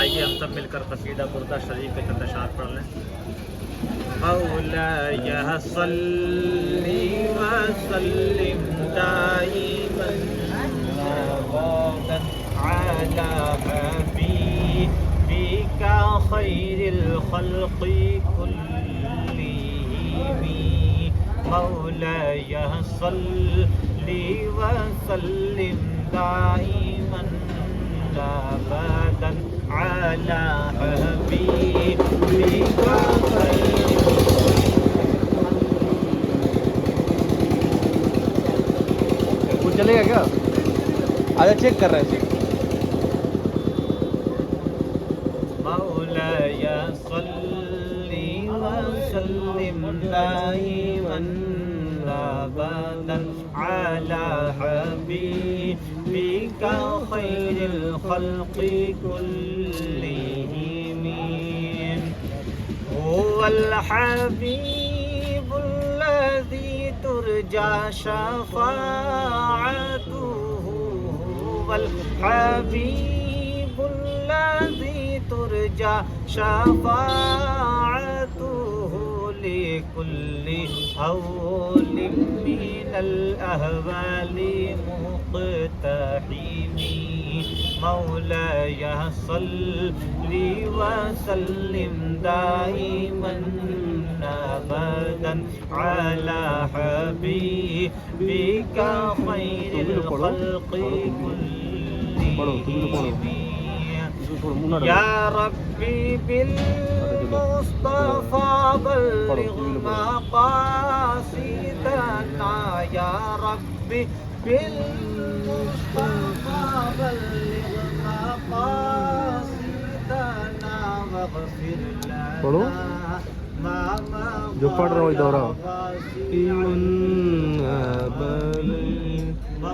آئیے ہم سب مل کر قصیدہ بردہ شریف کے چند اشعار پڑھ لیں. مولاي صل وسلم دائما ابدا على حبيبك خير الخلق كلهم. مولاي صل وسلم دائما ابدا على حبيبك خير. چلے گا کیا؟ آج چیک کر رہے ہیں. مولاي صل وسلم دائما ابدا على حبيبك خير الخلق كلهم. هو الحبيب الذي ترجى شفاعته. هو الحبيب الذي ترجى شفاعته لكل هول من الأهوال مقتحم. مولاي صل وسلم دائما ابدا على حبيبك خير الخلق كلهم. يا ربي بالمصطفى بلغ مقاصدنا. يا ربي بالمصطفى بلغ مقاصدنا واغفر لنا جو پڑھ رہا ہوں دورہ.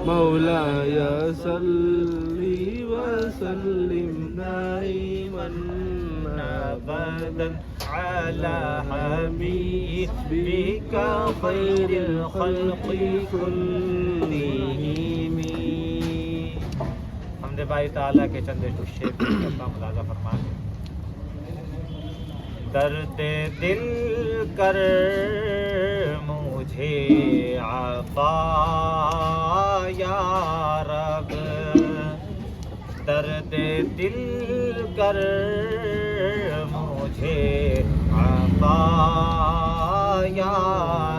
مولاي صل وسلم دائما ابدا على حبيبك خير الخلق كلهم. حمد باری تعالیٰ کے چند شعر کا ملاحظہ فرمائیں. درد دل کر مجھے عطا یا رب. درد دل کر مجھے عطا یا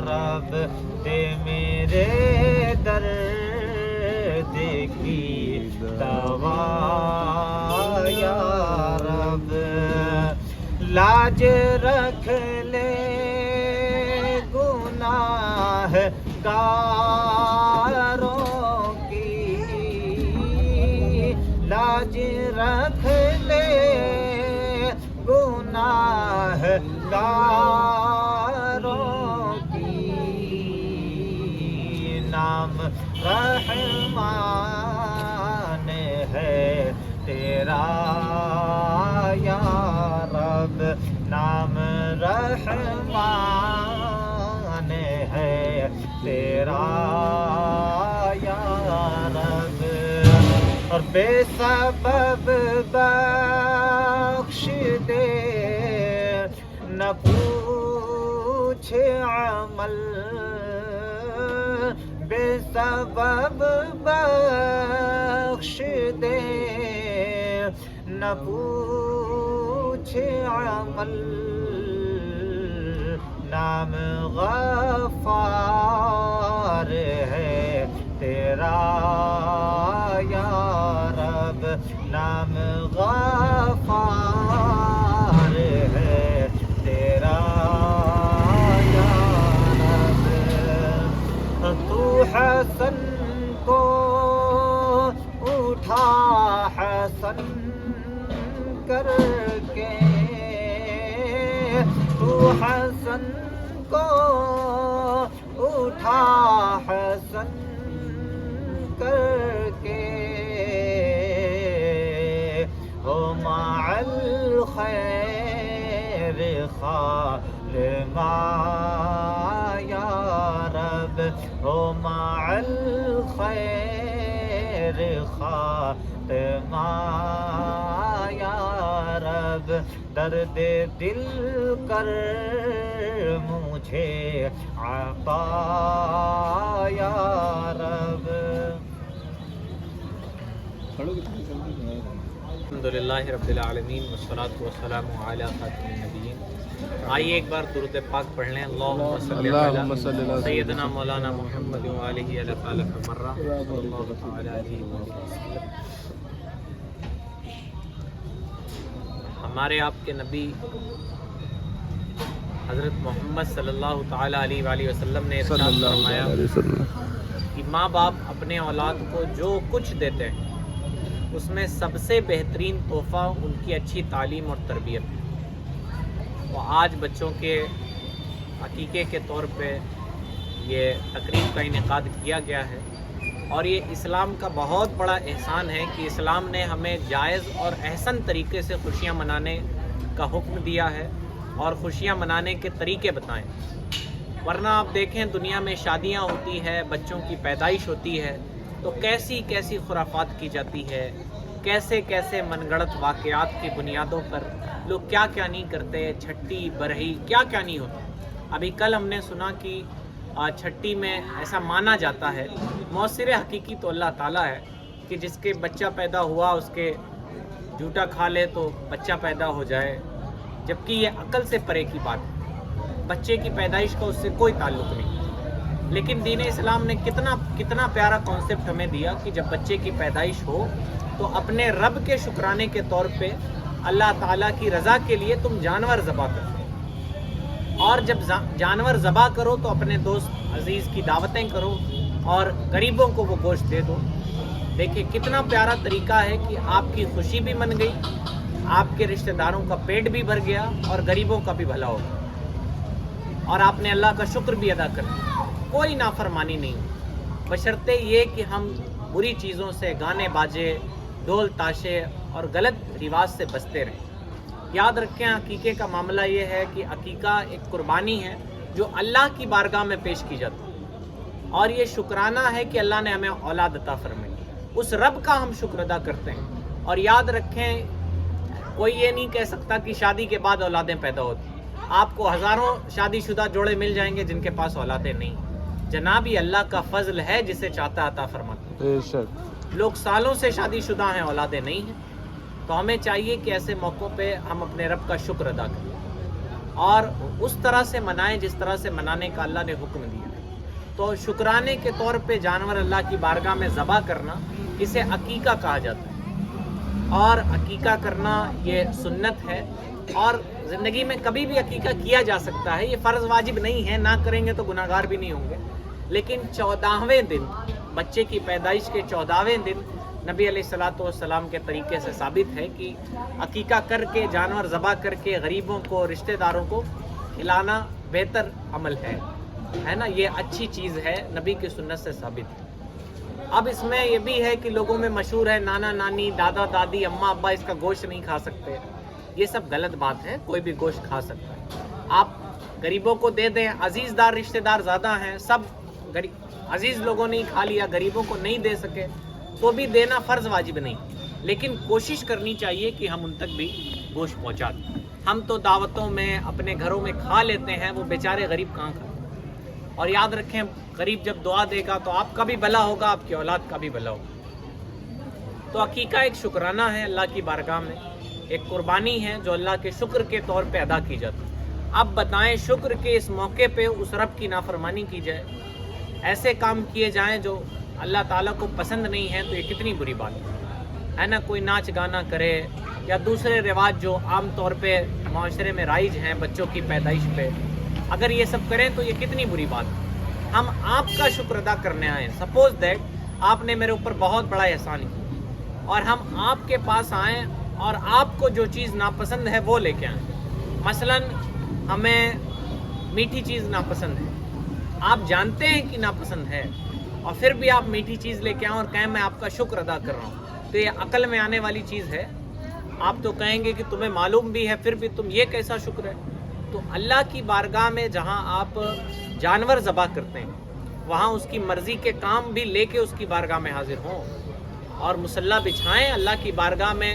رب. دے میرے درد کی دوا یا رب. لاج رکھ لے گناہ گاروں کی. لاج رکھ لے گناہ گاروں کی. نام رحمان ہے تیرا یا رب. نام رحمان ہے تیرا یا رب. اور بے سبب بخش دے نہ پوچھ عمل. بے سبب بخش دے نہ پوچھ عمل. نام غفار ہے تیرا یا رب. نام غفار ہے تیرا یا رب. تو حسن کو اٹھا حسن کر کے. تو حسن کو اٹھا حسن کر کے. ہو مع الخیر خال ما یا رب. ہو مع الخیر خاتمہ یا درد دل کر مجھے عطا یا رب. الحمدللہ رب العالمین والصلاة والسلام علی خاتم النبیین. آئیے ایک بار درود پاک پڑھ لیں. اللہم صلی علی سیدنا مولانا محمد وآلہ علیہ مرہ اللہ تعالی علیہ وسلم. ہمارے آپ کے نبی حضرت محمد صلی اللہ تعالی علیہ وآلہ وسلم نے ارشاد فرمایا کہ ماں باپ اپنے اولاد کو جو کچھ دیتے ہیں اس میں سب سے بہترین تحفہ ان کی اچھی تعلیم اور تربیت ہے. تو آج بچوں کے عقیقے کے طور پہ یہ تقریب کا انعقاد کیا گیا ہے اور یہ اسلام کا بہت بڑا احسان ہے کہ اسلام نے ہمیں جائز اور احسن طریقے سے خوشیاں منانے کا حکم دیا ہے اور خوشیاں منانے کے طریقے بتائیں. ورنہ آپ دیکھیں دنیا میں شادیاں ہوتی ہے, بچوں کی پیدائش ہوتی ہے تو کیسی کیسی خرافات کی جاتی ہے, کیسے کیسے من گڑت واقعات کی بنیادوں پر لوگ کیا کیا نہیں کرتے, چھٹی برہی کیا کیا نہیں ہوتا. ابھی کل ہم نے سنا کہ چھٹی میں ایسا مانا جاتا ہے, مؤثر حقیقی تو اللہ تعالیٰ ہے کہ جس کے بچہ پیدا ہوا اس کے جھوٹا کھا لے تو بچہ پیدا ہو جائے, جبکہ یہ عقل سے پرے کی بات ہے. بچے کی پیدائش کا اس سے کوئی تعلق نہیں. لیکن دین اسلام نے کتنا پیارا کانسیپٹ ہمیں دیا کہ جب بچے کی پیدائش ہو تو اپنے رب کے شکرانے کے طور پہ اللہ تعالیٰ کی رضا کے لیے تم جانور ذبح کرو, اور جب جانور ذبح کرو تو اپنے دوست عزیز کی دعوتیں کرو اور غریبوں کو وہ گوشت دے دو. دیکھیں کتنا پیارا طریقہ ہے کہ آپ کی خوشی بھی من گئی, آپ کے رشتہ داروں کا پیٹ بھی بھر گیا اور غریبوں کا بھی بھلا ہو گیا, اور آپ نے اللہ کا شکر بھی ادا کر دیا. کوئی نافرمانی نہیں, بشرطے یہ کہ ہم بری چیزوں سے, گانے باجے, ڈھول تاشے اور غلط رواج سے بچتے رہیں. یاد رکھیں عقیقے کا معاملہ یہ ہے کہ عقیقہ ایک قربانی ہے جو اللہ کی بارگاہ میں پیش کی جاتی ہے, اور یہ شکرانہ ہے کہ اللہ نے ہمیں اولاد عطا فرمائی. اس رب کا ہم شکر ادا کرتے ہیں. اور یاد رکھیں کوئی یہ نہیں کہہ سکتا کہ شادی کے بعد اولادیں پیدا ہوتی. آپ کو ہزاروں شادی شدہ جوڑے مل جائیں گے جن کے پاس اولادیں نہیں. جناب یہ اللہ کا فضل ہے جسے چاہتا عطا فرماتا ہے. لوگ سالوں سے شادی شدہ ہیں, اولادیں نہیں ہیں. تو ہمیں چاہیے کہ ایسے موقعوں پہ ہم اپنے رب کا شکر ادا کریں اور اس طرح سے منائیں جس طرح سے منانے کا اللہ نے حکم دیا ہے. تو شکرانے کے طور پہ جانور اللہ کی بارگاہ میں ذبح کرنا اسے عقیقہ کہا جاتا ہے, اور عقیقہ کرنا یہ سنت ہے اور زندگی میں کبھی بھی عقیقہ کیا جا سکتا ہے. یہ فرض واجب نہیں ہے, نہ کریں گے تو گناہ گار بھی نہیں ہوں گے. لیکن 14ویں دن, بچے کی پیدائش کے 14ویں دن نبی علیہ الصلوۃ والسلام کے طریقے سے ثابت ہے کہ عقیقہ کر کے, جانور ذبح کر کے غریبوں کو, رشتہ داروں کو کھلانا بہتر عمل ہے نا. یہ اچھی چیز ہے, نبی کی سنت سے ثابت ہے. اب اس میں یہ بھی ہے کہ لوگوں میں مشہور ہے نانا نانی, دادا دادی, اماں ابا اس کا گوشت نہیں کھا سکتے. یہ سب غلط بات ہے, کوئی بھی گوشت کھا سکتا ہے. آپ غریبوں کو دے دیں. عزیز دار رشتہ دار زیادہ ہیں, سب عزیز لوگوں نے کھا لیا, غریبوں کو نہیں دے سکے تو بھی دینا فرض واجب نہیں, لیکن کوشش کرنی چاہیے کہ ہم ان تک بھی گوشت پہنچا دیں. ہم تو دعوتوں میں اپنے گھروں میں کھا لیتے ہیں, وہ بیچارے غریب کہاں کھاتے. اور یاد رکھیں غریب جب دعا دے گا تو آپ کا بھی بھلا ہوگا, آپ کی اولاد کا بھی بھلا ہوگا. تو عقیقہ ایک شکرانہ ہے اللہ کی بارگاہ میں, ایک قربانی ہے جو اللہ کے شکر کے طور پہ ادا کی جاتی ہے. اب بتائیں شکر کے اس موقع پہ اس رب کی نافرمانی کی جائے, ایسے کام کیے جائیں جو اللہ تعالیٰ کو پسند نہیں ہے, تو یہ کتنی بری بات ہے نا. کوئی ناچ گانا کرے یا دوسرے رواج جو عام طور پہ معاشرے میں رائج ہیں بچوں کی پیدائش پہ, اگر یہ سب کریں تو یہ کتنی بری بات ہے. ہم آپ کا شکر ادا کرنے آئے. سپوز دیٹ آپ نے میرے اوپر بہت بڑا احسان کیا اور ہم آپ کے پاس آئیں اور آپ کو جو چیز ناپسند ہے وہ لے کے آئیں. مثلاً ہمیں میٹھی چیز ناپسند ہے, آپ جانتے ہیں کہ ناپسند ہے, اور پھر بھی آپ میٹھی چیز لے کے آئیں اور کہیں میں آپ کا شکر ادا کر رہا ہوں, تو یہ عقل میں آنے والی چیز ہے. آپ تو کہیں گے کہ تمہیں معلوم بھی ہے پھر بھی تم یہ کیسا شکر ہے. تو اللہ کی بارگاہ میں جہاں آپ جانور ذبح کرتے ہیں وہاں اس کی مرضی کے کام بھی لے کے اس کی بارگاہ میں حاضر ہوں, اور مصلی بچھائیں اللہ کی بارگاہ میں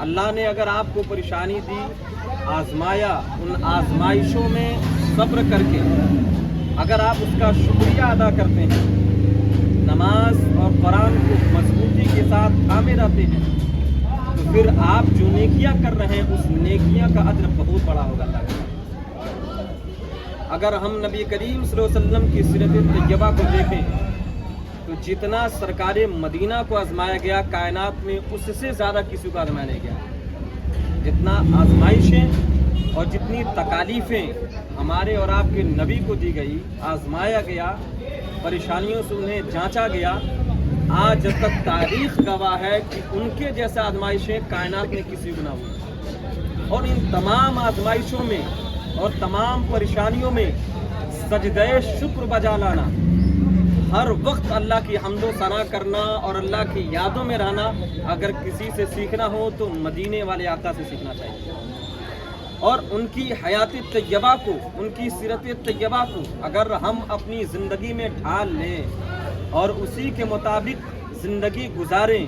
اللہ نے اگر آپ کو پریشانی دی، آزمایا، ان آزمائشوں میں صبر کر کے اگر آپ اس کا شکریہ ادا کرتے ہیں، نماز اور قرآن کو مضبوطی کے ساتھ تھامے رہتے ہیں، تو پھر آپ جو نیکیاں کر رہے ہیں اس نیکیاں کا اجر بہت بڑا ہوگا اللہ کے پاس۔ اگر ہم نبی کریم صلی اللہ علیہ وسلم کی سیرت طیبہ کو دیکھیں تو جتنا سرکار مدینہ کو آزمایا گیا کائنات میں اس سے زیادہ کسی کو آزمایا نہیں گیا۔ جتنا آزمائشیں اور جتنی تکالیفیں ہمارے اور آپ کے نبی کو دی گئی، آزمایا گیا، پریشانیوں سے انہیں جانچا گیا، آج جب تک تاریخ گواہ ہے کہ ان کے جیسا آزمائشیں کائنات میں کسی کو نہ ہوئی۔ اور ان تمام آزمائشوں میں اور تمام پریشانیوں میں سجدہ شکر بجا لانا، ہر وقت اللہ کی حمد و ثنا کرنا اور اللہ کی یادوں میں رہنا، اگر کسی سے سیکھنا ہو تو مدینے والے آقا سے سیکھنا چاہیے۔ اور ان کی حیات طیبہ کو، ان کی سیرت طیبہ کو اگر ہم اپنی زندگی میں ڈھال لیں اور اسی کے مطابق زندگی گزاریں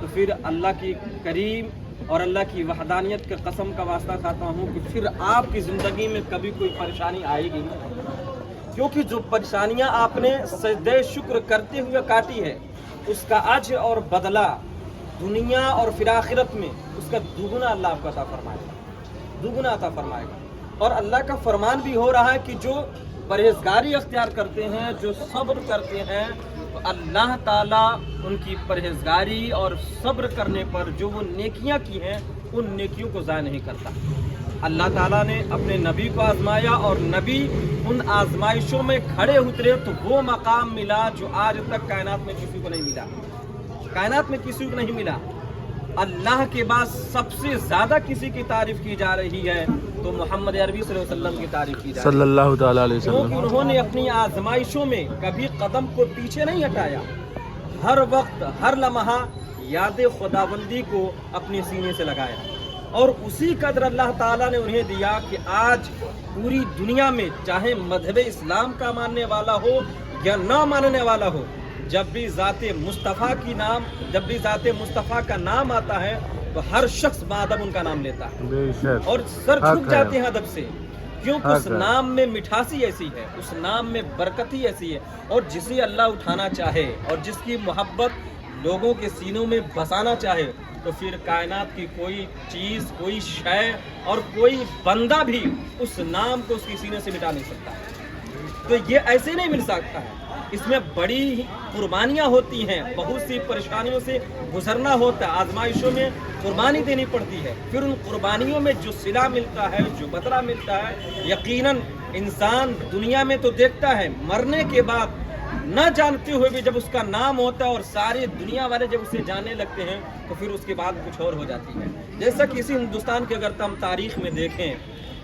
تو پھر اللہ کی کریم اور اللہ کی وحدانیت کے قسم کا واسطہ کھاتا ہوں کہ پھر آپ کی زندگی میں کبھی کوئی پریشانی آئے گی نہیں، کیونکہ جو پریشانیاں آپ نے سجدہ شکر کرتے ہوئے کاٹی ہے اس کا اجر اور بدلہ دنیا اور پھر آخرت میں اس کا دوگنا اللہ آپ کو عطا فرمائے گا، دوگنا عطا فرمائے گا۔ اور اللہ کا فرمان بھی ہو رہا ہے کہ جو پرہیزگاری اختیار کرتے ہیں، جو صبر کرتے ہیں، تو اللہ تعالیٰ ان کی پرہیزگاری اور صبر کرنے پر جو وہ نیکیاں کی ہیں ان نیکیوں کو ضائع نہیں کرتا۔ اللہ تعالیٰ نے اپنے نبی کو آزمایا اور نبی ان آزمائشوں میں کھڑے اترے تو وہ مقام ملا جو آج تک کائنات میں کسی کو نہیں ملا، کائنات میں کسی کو نہیں ملا۔ اللہ کے بعد سب سے زیادہ کسی کی تعریف کی جا رہی ہے تو محمد عربی صلی اللہ علیہ وسلم کی تعریف کی جا رہی ہے، صلی اللہ تعالیٰ علیہ وسلم، کیونکہ انہوں نے اپنی آزمائشوں میں کبھی قدم کو پیچھے نہیں ہٹایا، ہر وقت ہر لمحہ یاد خداوندی کو اپنے سینے سے لگایا، اور اسی قدر اللہ تعالیٰ نے انہیں دیا کہ آج پوری دنیا میں چاہے مذہب اسلام کا ماننے والا ہو یا نہ ماننے والا ہو، جب بھی ذات مصطفیٰ کا نام آتا ہے تو ہر شخص بادب ان کا نام لیتا ہے بے شک، اور سر حق جھک ہے، جاتے ہیں ادب سے، کیونکہ اس حق ہے۔ نام میں مٹھاسی ایسی ہے، اس نام میں برکت ہی ایسی ہے، اور جسے اللہ اٹھانا چاہے اور جس کی محبت لوگوں کے سینوں میں بسانا چاہے تو پھر کائنات کی کوئی چیز، کوئی شے اور کوئی بندہ بھی اس نام کو اس کی سینے سے مٹا نہیں سکتا۔ تو یہ ایسے نہیں مل سکتا ہے، اس میں بڑی قربانیاں ہوتی ہیں، بہت سی پریشانیوں سے گزرنا ہوتا ہے، آزمائشوں میں قربانی دینی پڑتی ہے، پھر ان قربانیوں میں جو صلہ ملتا ہے، جو بدلہ ملتا ہے، یقیناً انسان دنیا میں تو دیکھتا ہے، مرنے کے بعد نہ جانتے ہوئے بھی جب اس کا نام ہوتا ہے اور ساری دنیا والے جب اسے جاننے لگتے ہیں تو پھر اس کے بعد کچھ اور ہو جاتی ہے۔ جیسا کہ اسی ہندوستان کے اگر ہم تاریخ میں دیکھیں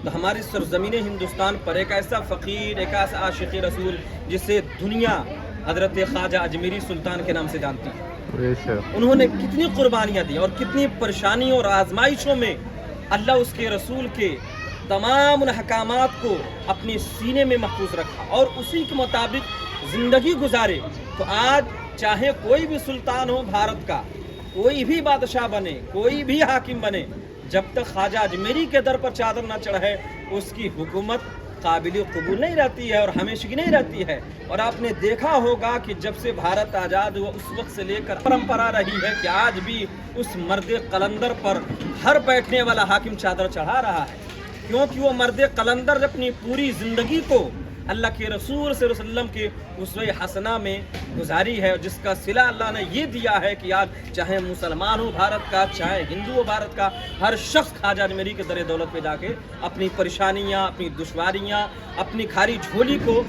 تو ہماری سرزمین ہندوستان پر ایک ایسا فقیر، ایک ایسا عاشق رسول جسے دنیا حضرت خواجہ اجمیری سلطان کے نام سے جانتی ہے، بے شک، انہوں نے کتنی قربانیاں دی اور کتنی پریشانیوں اور آزمائشوں میں اللہ اس کے رسول کے تمام ان احکامات کو اپنے سینے میں محفوظ رکھا اور اسی کے مطابق زندگی گزارے۔ تو آج چاہے کوئی بھی سلطان ہو بھارت کا، کوئی بھی بادشاہ بنے، کوئی بھی حاکم بنے، جب تک خواجہ اجمیری کے در پر چادر نہ چڑھے اس کی حکومت قابل قبول نہیں رہتی ہے اور ہمیشگی نہیں رہتی ہے۔ اور آپ نے دیکھا ہوگا کہ جب سے بھارت آزاد ہوا اس وقت سے لے کر پرمپرا رہی ہے کہ آج بھی اس مرد قلندر پر ہر بیٹھنے والا حاکم چادر چڑھا رہا ہے، کیونکہ وہ مرد قلندر اپنی پوری زندگی کو اللہ کے رسول صلی اللہ علیہ وسلم کے اسوہ حسنہ میں گزاری ہے، جس کا صلہ اللہ نے یہ دیا ہے کہ آج چاہے مسلمان ہو بھارت کا، چاہے ہندو ہو بھارت کا، ہر شخص خواجہ اجمیری کے در دولت پہ جا کے اپنی پریشانیاں، اپنی دشواریاں، اپنی کھاری جھولی کو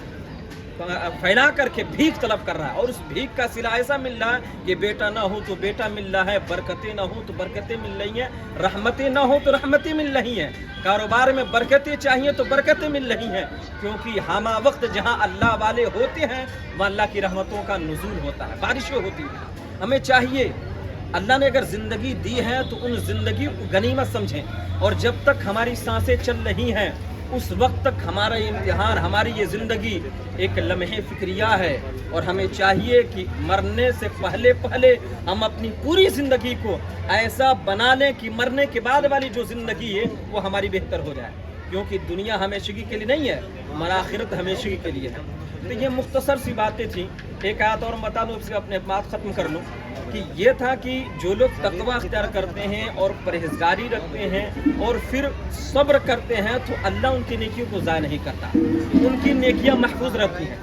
پھیلا کر کے بھیک طلب کر رہا ہے، اور اس بھیک کا صلہ ایسا مل رہا ہے کہ بیٹا نہ ہو تو بیٹا مل رہا ہے، برکتیں نہ ہو تو برکتیں مل رہی ہیں، رحمتیں نہ ہو تو رحمتیں مل رہی ہیں، کاروبار میں برکتیں چاہیے تو برکتیں مل رہی ہیں، کیونکہ ہمہ وقت جہاں اللہ والے ہوتے ہیں وہاں اللہ کی رحمتوں کا نزول ہوتا ہے، بارشیں ہوتی ہیں۔ ہمیں چاہیے اللہ نے اگر زندگی دی ہے تو ان زندگی کو غنیمت سمجھیں، اور جب تک ہماری سانسیں چل رہی ہیں اس وقت تک ہمارا یہ امتحان، ہماری یہ زندگی ایک لمحے فکریہ ہے، اور ہمیں چاہیے کہ مرنے سے پہلے ہم اپنی پوری زندگی کو ایسا بنا لیں کہ مرنے کے بعد والی جو زندگی ہے وہ ہماری بہتر ہو جائے، کیونکہ دنیا ہمیشگی کے لیے نہیں ہے، ہمارا آخرت ہمیشگی کے لیے ہے۔ تو یہ مختصر سی باتیں تھیں، ایک آیت اور بتا دوں، اس سے اپنے بات ختم کر لوں، کہ یہ تھا کہ جو لوگ تقوی اختیار کرتے ہیں اور پرہیزگاری رکھتے ہیں اور پھر صبر کرتے ہیں تو اللہ ان کی نیکیوں کو ضائع نہیں کرتا، ان کی نیکیاں محفوظ رہتی ہیں۔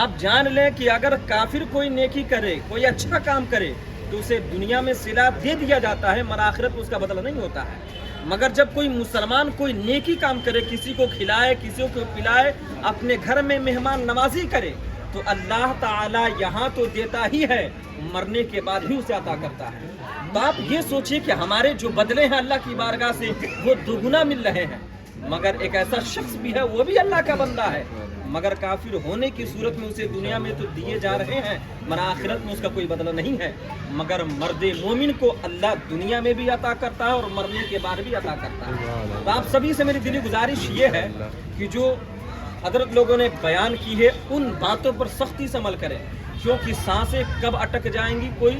آپ جان لیں کہ اگر کافر کوئی نیکی کرے، کوئی اچھا کام کرے تو اسے دنیا میں صلہ دے دیا جاتا ہے، مگر آخرت میں اس کا بدلہ نہیں ہوتا ہے۔ مگر جب کوئی مسلمان کوئی نیکی کام کرے، کسی کو کھلائے، کسی کو پلائے، اپنے گھر میں مہمان نوازی کرے، تو اللہ تعالیٰ یہاں تو دیتا ہی ہے، مرنے کے بعد بھی اسے عطا کرتا ہے۔ تو آپ یہ سوچئے کہ ہمارے جو بدلے ہیں اللہ کی بارگاہ سے وہ دگنا مل رہے ہیں، مگر ایک ایسا شخص بھی ہے، وہ بھی اللہ کا بندہ ہے، مگر کافر ہونے کی صورت میں اسے دنیا میں تو دیے جا رہے ہیں، مگر آخرت میں اس کا کوئی بدلہ نہیں ہے۔ مگر مرد مومن کو اللہ دنیا میں بھی عطا کرتا ہے اور مرنے کے بعد بھی عطا کرتا ہے۔ تو آپ سبھی سے میری دلی گزارش یہ ہے کہ جو حضرت لوگوں نے بیان کی ہے ان باتوں پر سختی سے عمل کریں، کیونکہ سانسیں کب اٹک جائیں گی کوئی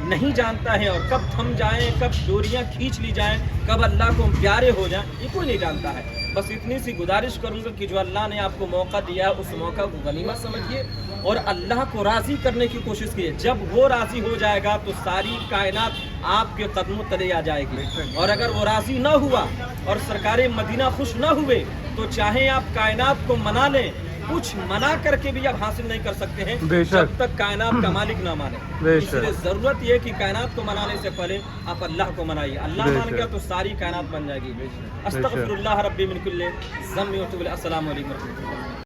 نہیں جانتا ہے، اور کب تھم جائیں، کب ڈوریاں کھینچ لی جائیں، کب اللہ کو پیارے ہو جائیں، یہ کوئی نہیں جانتا ہے۔ بس اتنی سی گزارش کروں گا کہ جو اللہ نے آپ کو موقع دیا ہے اس موقع کو غنیمت سمجھیے اور اللہ کو راضی کرنے کی کوشش کیے۔ جب وہ راضی ہو جائے گا تو ساری کائنات آپ کے قدموں تلے آ جائے گی، اور اگر وہ راضی نہ ہوا اور سرکار مدینہ خوش نہ ہوئے تو چاہے آپ کائنات کو منا لیں، کچھ منع کر کے بھی آپ حاصل نہیں کر سکتے ہیں جب تک کائنات کا مالک نہ مانے۔ اس لیے ضرورت یہ کہ کائنات کو منانے سے پہلے آپ اللہ کو منائیے، اللہ مان گیا تو ساری کائنات بن جائے گی۔ استغفر اللہ ربی من کل ذنب و اتوب الیہ۔ السلام علیکم و رحمۃ اللہ۔